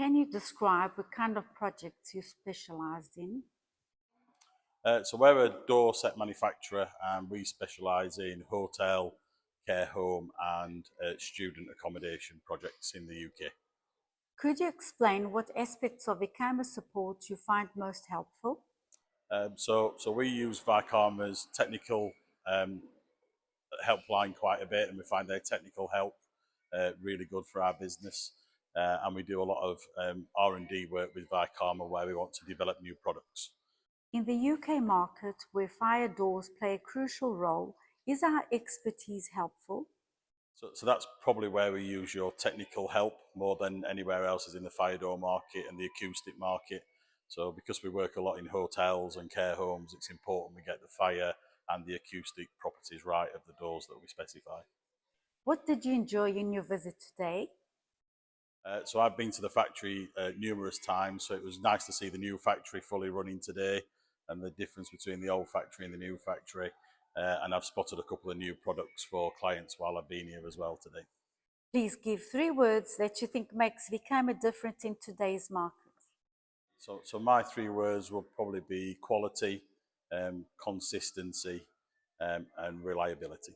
can you describe what kind of projects you specialised in? So we're a door set manufacturer and we specialise in hotel, care home and student accommodation projects in the UK. Could you explain what aspects of Vicaima support you find most helpful? So we use Vicaima's technical helpline quite a bit, and we find their technical help really good for our business. And we do a lot of R&D work with Vicaima where we want to develop new products. In the UK market, where fire doors play a crucial role, is our expertise helpful? So that's probably where we use your technical help more than anywhere else, is in the fire door market and the acoustic market. So because we work a lot in hotels and care homes, it's important we get the fire and the acoustic properties right of the doors that we specify. What did you enjoy in your visit today? So I've been to the factory numerous times, so it was nice to see the new factory fully running today and the difference between the old factory and the new factory. And I've spotted a couple of new products for clients while I've been here as well today. Please give 3 words that you think makes Vicaima different in today's market. So my 3 words will probably be quality, consistency, and reliability.